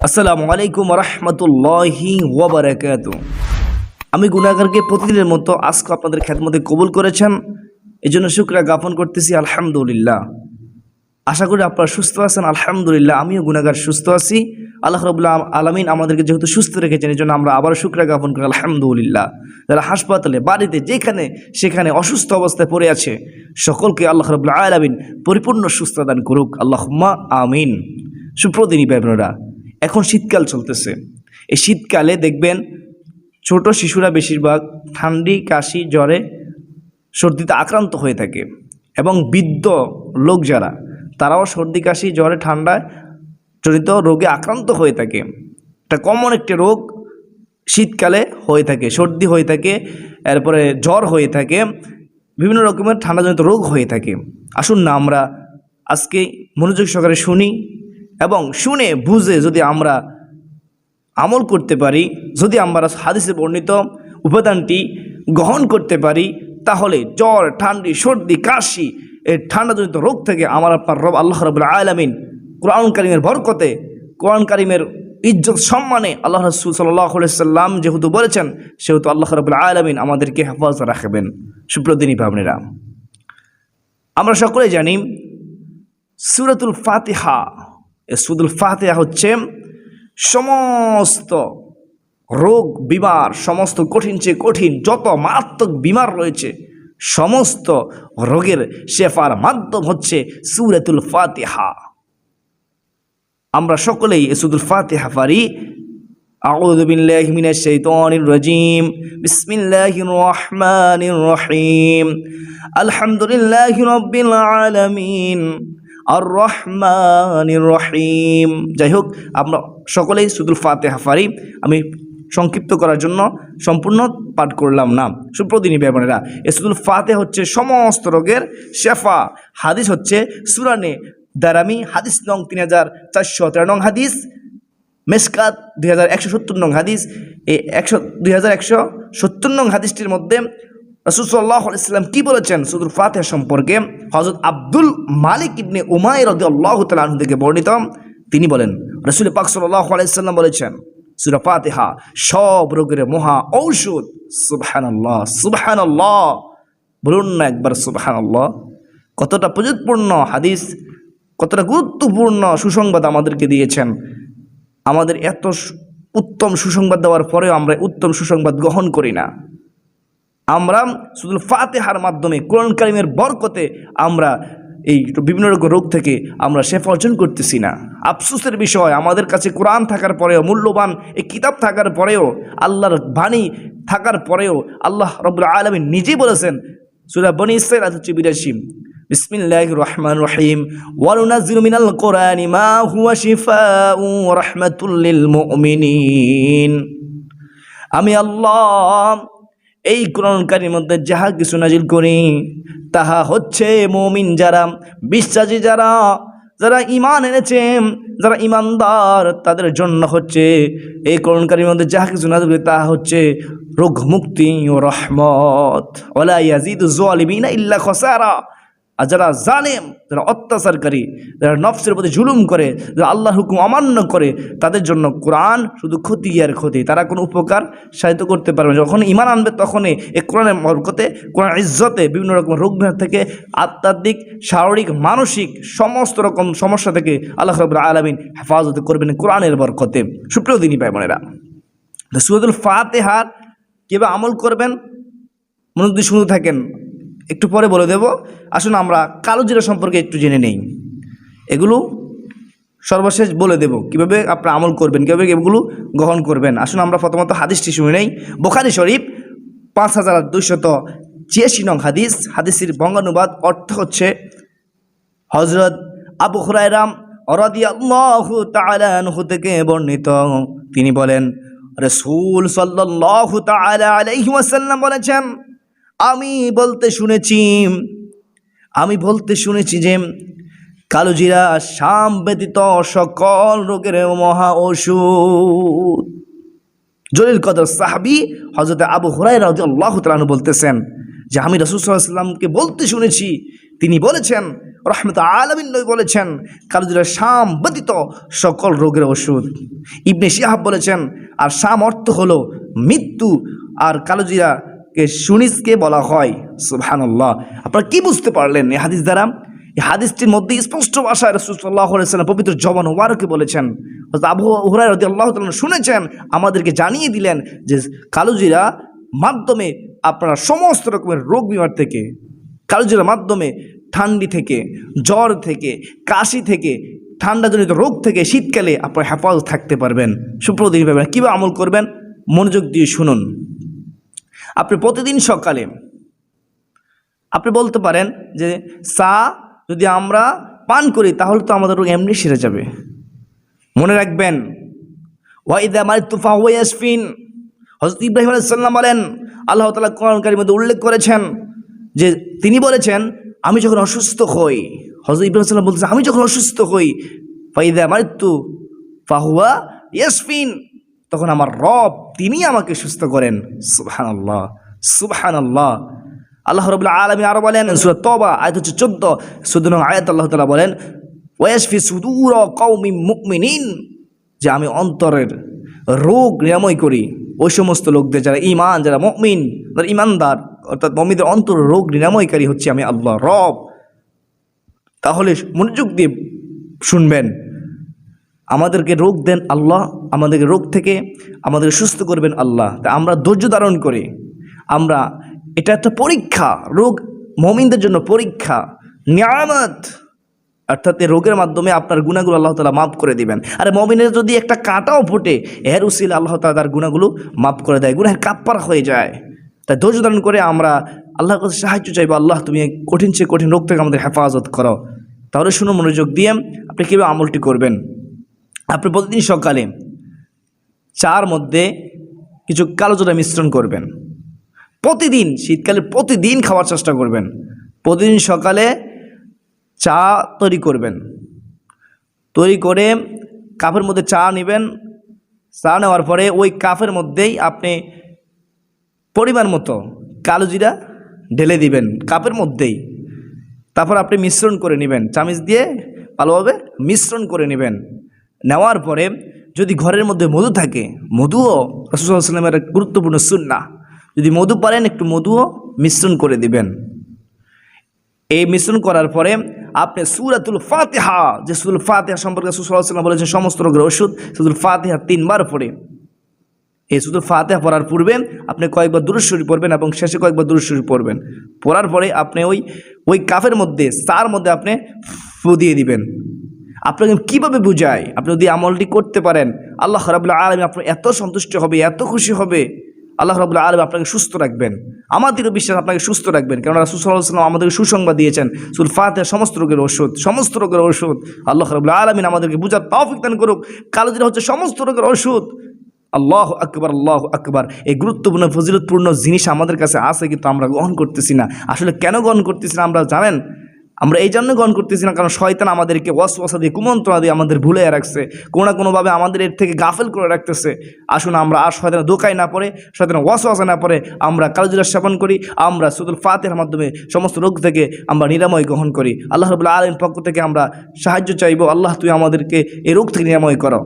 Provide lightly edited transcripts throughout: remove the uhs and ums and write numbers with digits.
আসসালামু আলাইকুম রহমতুল্লাহি ওয়া বারাকাতুহু। আমি গুনাহগারকে প্রতিদিনের মতো আজকে আপনাদের খেদমতে কবুল করেছেন, এই জন্য শুকরিয়া জ্ঞাপন করতেছি। আলহামদুলিল্লাহ। আশা করি আপনারা সুস্থ আছেন। আলহামদুলিল্লাহ, আমিও গুনাহগার সুস্থ আছি। আল্লাহ রাব্বুল আলামিন আমাদেরকে যেহেতু সুস্থ রেখেছেন, এই জন্য আমরা আবারও শুকরিয়া জ্ঞাপন করি আলহামদুলিল্লাহ। যারা হাসপাতালে, বাড়িতে, যেখানে সেখানে অসুস্থ অবস্থায় পড়ে আছে, সকলকে আল্লাহ রাব্বুল আলামিন পরিপূর্ণ সুস্থতা দান করুক, আল্লাহুম্মা আমিন। সুপ্রদিনী ভাই বোনেরা, এখন শীতকাল চলতেছে। এই শীতকালে দেখবেন ছোট শিশুরা বেশিরভাগ ঠান্ডি, কাশি, জ্বরে, সর্দিতে আক্রান্ত হয়ে থাকে, এবং বৃদ্ধ লোক যারা, তারাও সর্দি, কাশি, জ্বরে, ঠান্ডায় জনিত রোগে আক্রান্ত হয়ে থাকে। এটা কমন একটি রোগ শীতকালে হয়ে থাকে। সর্দি হয়ে থাকে, এরপরে জ্বর হয়ে থাকে, বিভিন্ন রকমের ঠান্ডাজনিত রোগ হয়ে থাকে। আসুন না আমরা আজকে মনোযোগ সহকারে শুনি, এবং শুনে বুঝে যদি আমরা আমল করতে পারি, যদি আমরা হাদিসে বর্ণিত উপাদানটি গ্রহণ করতে পারি, তাহলে জ্বর, ঠান্ডি, সর্দি, কাশি, এই ঠান্ডাজনিত রোগ থেকে আমার আপনার রব আল্লাহ রাব্বুল আলামিন কোরআন কারীমের বরকতে, কোরআন কারীমের ইজ্জত সম্মানে আল্লাহ রাসূল সাল্লাল্লাহু আলাইহি সাল্লাম যেহেতু বলেছেন, সেহেতু আল্লাহ রাব্বুল আলামিন আমাদেরকে হেফাজত রাখবেন। সুপ্রদিনী ভাবনেরা, আমরা সকলেই জানি সূরাতুল ফাতিহা, এই সূরাতুল ফাতিহা হচ্ছে সমস্ত রোগ বিমার, সমস্ত কঠিন চেয়ে কঠিন যত মারাত্মক বিমার রয়েছে, সমস্ত রোগের শেফার মাধ্যম হচ্ছে সূরাতুল ফাতিহা। আমরা সকলেই এই সূরাতুল ফাতিহা পারি। আউযু বিল্লাহি মিনাশ শাইতানির রাজীম। বিসমিল্লাহির রহমানির রহিম। আলহামদুলিল্লাহি রাব্বিল আলামিন আর রহমানির রহিম। যাই হোক, আমরা সকলেই সূরাতুল ফাতিহা পারি। আমি সংক্ষিপ্ত করার জন্য সম্পূর্ণ পাঠ করলাম না। সুপ্রদিনী ভাই বোনেরা, এই সূরাতুল ফাতিহা হচ্ছে সমস্ত রোগের শেফা। হাদিস হচ্ছে সুরানে দারামি, হাদিস নং 3413 নং হাদিস, মেশকাত 2170 নং হাদিস। এই 2170 নং হাদিসটির মধ্যে রাসূল সাল্লাল্লাহু আলাইহি ওয়াসাল্লাম কি বলেছেন সূরাতুল ফাতিহা সম্পর্কে, হযরত আব্দুল মালিক ইবনে উমাইর রাদিয়াল্লাহু তাআলা আনহু থেকে বর্ণিত। তিনি বলেন, রাসূল পাক সাল্লাল্লাহু আলাইহি ওয়াসাল্লাম বলেছেন, সূরা ফাতিহা সব রোগের মহা ঔষধ। সুবহানাল্লাহ, সুবহানাল্লাহ, বলুন না একবার সুবহানাল্লাহ। কতটা প্রযোজনপূর্ণ হাদিস, কতটা গুরুত্বপূর্ণ সুসংবাদ আমাদেরকে দিয়েছেন। আমাদের এত উত্তম সুসংবাদ দেওয়ার পরেও আমরা উত্তম সুসংবাদ গ্রহণ করি না। আমরা সূরাতুল ফাতিহার মাধ্যমে, কোরআন কারীমের বরকতে আমরা এই বিভিন্ন রকম রোগ থেকে আমরা শেফা অর্জন করতেছি না। আফসোসের বিষয়, আমাদের কাছে কোরআন থাকার পরেও, মূল্যবান এই কিতাব থাকার পরেও, আল্লাহর বাণী থাকার পরেও, আল্লাহ রাব্বুল আলামিন নিজেই বলেছেন সূরা বনী ইসরাঈল 82, বিসমিল্লাহির রহমানির রহিম, ওয়া নুনাজ্জিলু মিনাল কুরআনি মা হুয়া শিফাউন ওয়া রাহমাতুল লিল মুমিনিন। আমি আল্লাহ এই কোরআন কারীমের মধ্যে যাহা কিছু নাজিল করি, তাহা হচ্ছে মুমিন যারা, বিশ্বাসী যারা, যারা ঈমান এনেছে, যারা ঈমানদার, তাদের জন্য হচ্ছে এই কোরআন কারীমের মধ্যে যাহা কিছু নাজিল করি, তাহা হচ্ছে রোগ মুক্তি ও রহমত। ওয়ালা ইয়াজিদু যালিমিনা ইল্লা খাসারা। আর যারা জালেম, যারা অত্যাচারকারী, যারা নফসের প্রতি জুলুম করে, যারা আল্লাহর হুকুম অমান্য করে, তাদের জন্য কোরআন শুধু ক্ষতি আর ক্ষতি। তারা কোনো উপকার সাহিত্য করতে পারবে না। যখন ঈমান আনবে, তখনই এই কোরআনের বরকতে, কোরআন ইজ্জতে বিভিন্ন রকম রোগ থেকে, আধ্যাত্মিক, শারীরিক, মানসিক সমস্ত রকম সমস্যা থেকে আল্লাহ রাব্বুল আলামিন হেফাজত করবেন কোরআনের বরকতে। সুপ্রিয় দিনী ভাই বোনেরা, সূরাতুল ফাতিহার কীভাবে আমল করবেন মনোযোগ দিয়ে শুনতে থাকেন, একটু পরে বলে দেব। আসুন আমরা কালো জিরা সম্পর্কে একটু জেনে নেই। এগুলো সর্বশেষ বলে দেব কীভাবে আপনারা আমল করবেন, কীভাবে এগুলো গ্রহণ করবেন। আসুন আমরা প্রথমত হাদিসটি শুনে নেই। বুখারী শরীফ 5283 নং হাদিস। হাদিসের বঙ্গানুবাদ অর্থ হচ্ছে, হযরত আবু হুরায়রা রাদিয়াল্লাহু তাআলা আনহু থেকে বর্ণিত, তিনি বলেন, রাসূল সাল্লাল্লাহু তাআলা আলাইহি ওয়াসাল্লাম বলেছেন, আমি বলতে শুনেছি যে কালোজিরা শাম ব্যতীত সকল রোগের মহা ঔষধ। জলিল কদর সাহাবী হযরত আবু হুরায়রা রাদিয়াল্লাহু তাআলা আনহু বলতেছেন যে আমি রাসূল সাল্লাল্লাহু আলাইহি ওয়াসাল্লামকে বলতে শুনেছি, তিনি বলেছেন, রহমত আলামিন নবী বলেছেন কালোজিরা শাম ব্যতীত সকল রোগের ওষুধ। ইবনে শিহাব বলেছেন আর শাম অর্থ হলো মৃত্যু, আর কালোজিরাকে সুনিসকে বলা হয়। সুবহানাল্লাহ। আপনারা কি বুঝতে পারলেন এই হাদিস দ্বারা? এই হাদিসটির মধ্যে স্পষ্ট ভাষায় রাসূল সাল্লাল্লাহু আলাইহি ওয়াসাল্লাম পবিত্র জবান মুবারকে বলেছেন, হযরত আবু হুরায়রা রাদিয়াল্লাহু তাআলা শুনেছেন, আমাদেরকে জানিয়ে দিলেন যে কালোজিরা মাধ্যমে আপনারা সমস্ত রকমের রোগ বিমার থেকে, কালোজিরার মাধ্যমে ঠান্ডি থেকে, জ্বর থেকে, কাশি থেকে, ঠান্ডাজনিত রোগ থেকে শীতকালে আপনারা হেফাজত থাকতে পারবেন। সুপ্রদিন পাবেন। কীভাবে আমল করবেন মনোযোগ দিয়ে শুনুন। আপনি প্রতিদিন সকালে আপনি বলতে পারেন যে চা যদি আমরা পান করি তাহলে তো আমাদের রোগ এমনি সেরে যাবে। মনে রাখবেন ওয়াইদা মারিতু ফাহুয়া ইয়াশফিন। হযরত ইব্রাহিম আলাইহিস সালাম বলেন, আল্লাহ তাআলা কোরআন কারীমের মধ্যে উল্লেখ করেছেন যে তিনি বলেছেন আমি যখন অসুস্থ হই, হযরত ইব্রাহিম আলাইহিস সালাম বলছেন আমি যখন অসুস্থ হই ফাইদা মারিতু ফাহুয়া ইয়াশফিন, তখন আমার রব তিনি আমাকে সুস্থ করেন। সুবহানাল্লাহ, সুবহানাল্লাহ। আল্লাহ রাব্বুল আলামিন আরো বলেন সূরা তওবা আয়াত হচ্ছে 14 সুদন আয়াত আল্লাহ তাআলা বলেন ওয়াশফি সুদুর কওমিন মুমিনিন, যে আমি অন্তরের রোগ নিরাময় করি ওই সমস্ত লোকদের যারা ঈমান, যারা মুমিন, যারা ঈমানদার, অর্থাৎ মুমিনদের অন্তর রোগ নিরাময়কারী হচ্ছে আমি আল্লাহ রব। তাহলে মনোযোগ দিয়ে শুনবেন, আমাদেরকে রোগ দেন আল্লাহ, আমাদেরকে রোগ থেকে আমাদের সুস্থ করবেন আল্লাহ। তা আমরা ধৈর্য ধারণ করি, আমরা এটা একটা পরীক্ষা, রোগ মুমিনদের জন্য পরীক্ষা, নিয়ামত, অর্থাৎ এই রোগের মাধ্যমে আপনার গুনাহগুলো আল্লাহ তাআলা মাফ করে দিবেন। আর মুমিনের যদি একটা কাঁটাও ফোটে এর উসিলা আল্লাহ তাআলা তার গুনাহগুলো মাফ করে দেয়, গুনাহের কাফারা হয়ে যায়। তাই ধৈর্য ধারণ করে আমরা আল্লাহর কাছে সাহায্য চাইবো, আল্লাহ তুমি কঠিন চেয়ে কঠিন রোগ থেকে আমাদের হেফাজত করো। তাহলে শুনুন মনোযোগ দিয়ে আপনি কীভাবে আমলটি করবেন। আপনি প্রতিদিন সকালে চার মধ্যে কিছু কালোজিরা মিশ্রণ করবেন। প্রতিদিন শীতকালে প্রতিদিন খাওয়ার চেষ্টা করবেন। প্রতিদিন সকালে চা তৈরি করবেন, তৈরি করে কাপের মধ্যে চা নেবেন। চা নেওয়ার পরে ওই কাপের মধ্যেই আপনি পরিমাণ মতো কালোজিরা ঢেলে দিবেন কাপের মধ্যেই। তারপর আপনি মিশ্রণ করে নেবেন, চামচ দিয়ে ভালোভাবে মিশ্রণ করে নেবেন। নেওয়ার পরে যদি ঘরের মধ্যে মধু থাকে, মধুও রাসূল সাল্লাল্লাহু আলাইহি ওয়াসাল্লামের গুরুত্বপূর্ণ সুন্নাহ, যদি মধু পারেন একটু মধুও মিশ্রণ করে দিবেন। এই মিশ্রণ করার পরে আপনি সূরাতুল ফাতিহা, যে সূরাতুল ফাতিহা সম্পর্কে রাসূল সাল্লাল্লাহু আলাইহি ওয়াসাল্লাম বলেছেন সমস্ত রোগের ওষুধ, সূরাতুল ফাতিহা 3 বার পড়ে। এই সূরাতুল ফাতিহা পড়ার পূর্বে আপনি কয়েকবার দুরূদ শরীফ পড়বেন এবং শেষে কয়েকবার দুরূদ শরীফ পড়বেন। পড়ার পরে আপনি ওই কাফের মধ্যে চার মধ্যে আপনি ফু দিয়ে দিবেন। আপনাকে কীভাবে বুঝায়, আপনি যদি আমলটি করতে পারেন আল্লাহ রাব্বুল আলামিন আপনার এত সন্তুষ্ট হবে, এত খুশি হবে, আল্লাহ রাব্বুল আলামিন আপনাকে সুস্থ রাখবেন। আমাদেরও বিশ্বাস আপনাকে সুস্থ রাখবেন, কারণ রাসূল সাল্লাল্লাহু আলাইহি ওয়াসাল্লাম আমাদেরকে সুসংবাদ দিয়েছেন সূরা ফাতিহা সমস্ত রোগের ওষুধ, সমস্ত রোগের ওষুধ। আল্লাহ রাব্বুল আলামিন আমাদেরকে বুঝার তৌফিক দান করুক। কালোজিরা হচ্ছে সমস্ত রোগের ওষুধ। আল্লাহু আকবার, আল্লাহু আকবার। এই গুরুত্বপূর্ণ ফজিলতপূর্ণ জিনিস আমাদের কাছে আছে কিন্তু আমরা গ্রহণ করতেছি না। আসলে কেন গ্রহণ করতেছি না আমরা জানেন? আমরা এই জন্য গ্রহণ করতেছি না কারণ শয়তান আমাদেরকে ওয়াসওয়াসা দিয়ে, কুমন্ত্রণা দিয়ে আমাদের ভুলে রাখছে, কোনো না কোনোভাবে আমাদের এর থেকে গাফেল করে রাখতেছে। আসুন আমরা আর শয়তানের ধোঁকায় না পড়ে, শয়তানের ওয়াসওয়াসা না পড়ে আমরা কালোজিরা সেবন করি, আমরা সূরাতুল ফাতিহার মাধ্যমে সমস্ত রোগ থেকে আমরা নিরাময় গ্রহণ করি। আল্লাহ রাব্বুল আলামিনের পক্ষ থেকে আমরা সাহায্য চাইবো, আল্লাহ তুই আমাদেরকে এই রোগ থেকে নিরাময় করো।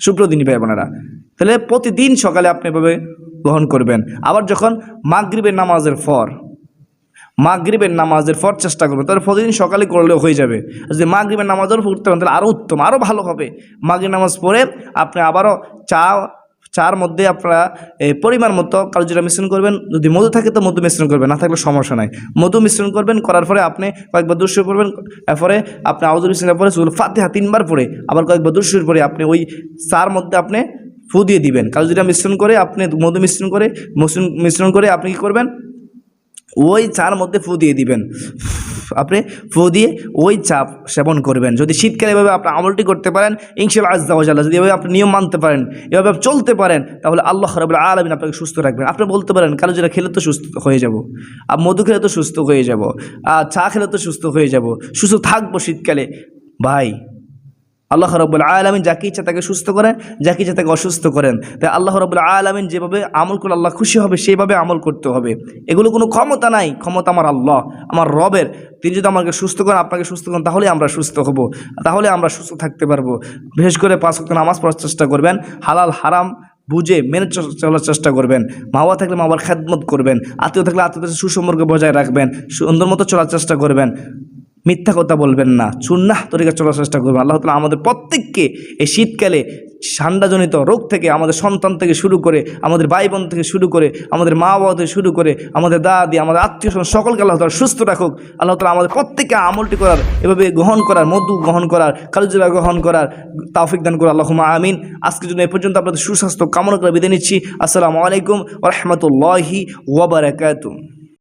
সুপ্রদিনী ভাই বোনেরা, তাহলে প্রতিদিন সকালে আপনি এভাবে গ্রহণ করবেন। আবার যখন মাগরিবের নামাজের পর চেষ্টা করবেন, তাহলে প্রতিদিন সকালে করলেও হয়ে যাবে। যদি মাগরিবের নামাজের পর উঠতে পারেন তাহলে আরও উত্তম, আরও ভালো হবে। মাগরিব নামাজ পড়ে আপনি আবারও চার মধ্যে আপনারা পরিমাণ মতো কালোজিরা মিশ্রণ করবেন। যদি মধু থাকে তো মধু মিশ্রণ করবেন, না থাকলে সমস্যা নাই। মধু মিশ্রণ করবেন, করার পরে আপনি কয়েকবার দুরূদ শরীফ পড়বেন। এরপরে আপনি আউযু বিসমিল্লাহ পরে সূরা ফাতিহা 3 বার পড়ে আবার কয়েকবার দুরূদ শরীফ পড়ে আপনি ওই চার মধ্যে আপনি ফু দিয়ে দিবেন। কালোজিরা মিশ্রণ করে আপনি মধু মিশ্রণ করে আপনি কী করবেন, ওই চার মধ্যে ফু দিয়ে দিবেন। আপনি ফু দিয়ে ওই চা সেবন করবেন। যদি শীতকালে এভাবে আপনি আমলটি করতে পারেন ইনশাআল্লাহ আজ্জা ওয়া জাল্লা, যদি এভাবে আপনি নিয়ম মানতে পারেন, এভাবে চলতে পারেন, তাহলে আল্লাহ রাব্বুল আলামিন আপনাকে সুস্থ রাখবেন। আপনি বলতে পারেন কালোজিরা খেলে তো সুস্থ হয়ে যাব, আর মধু খেলে তো সুস্থ হয়ে যাব, আর চা খেলে তো সুস্থ হয়ে যাব, সুস্থ থাকবো শীতকালে। ভাই আল্লাহ রাব্বুল আলামিন যাকে ইচ্ছা তাকে সুস্থ করেন, যাকে ইচ্ছা তাকে অসুস্থ করেন। তাই আল্লাহ রাব্বুল আলামিন যেভাবে আমল করলে আল্লাহ খুশি হবে সেইভাবে আমল করতে হবে। এগুলো কোনো ক্ষমতা নাই, ক্ষমতা আমার আল্লাহ, আমার রবের। তিনি যদি আমাকে সুস্থ করেন, আপনাকে সুস্থ করেন, তাহলে আমরা সুস্থ হব, তাহলে আমরা সুস্থ থাকতে পারবো। বিশেষ করে 5 ওয়াক্ত নামাজ পড়ার চেষ্টা করবেন, হালাল হারাম বুঝে মেনে চলার চেষ্টা করবেন। মা বাবা থাকলে মা বাবার খেদমত করবেন, আত্মীয় থাকলে আত্মীয়দের সুসম্পর্ক বজায় রাখবেন, সুন্দর মতো চলার চেষ্টা করবেন, মিথ্যা কথা বলবেন না, সুন্নাহ তরিকা চলার চেষ্টা করবেন। আল্লাহ তাআলা আমাদের প্রত্যেককে এই শীতকালে ঠান্ডাজনিত রোগ থেকে, আমাদের সন্তান থেকে শুরু করে, আমাদের ভাই বোন থেকে শুরু করে, আমাদের মা বাবা থেকে শুরু করে, আমাদের দাদি, আমাদের আত্মীয় স্বজন সকলকে আল্লাহ তাআলা সুস্থ রাখুক। আল্লাহ তাআলা আমাদের প্রত্যেককে আমলটি করার, এভাবে গ্রহণ করার, মধু গ্রহণ করার, কালুজিরা গ্রহণ করার তৌফিক দান করুন। আল্লাহুম্মা আমিন। আজকের জন্য এ পর্যন্ত আপনাদের সুস্বাস্থ্য কামনা করে বিদায় নিচ্ছি। আসসালামু আলাইকুম ওয়া রাহমাতুল্লাহি ওয়া বারাকাতুহু।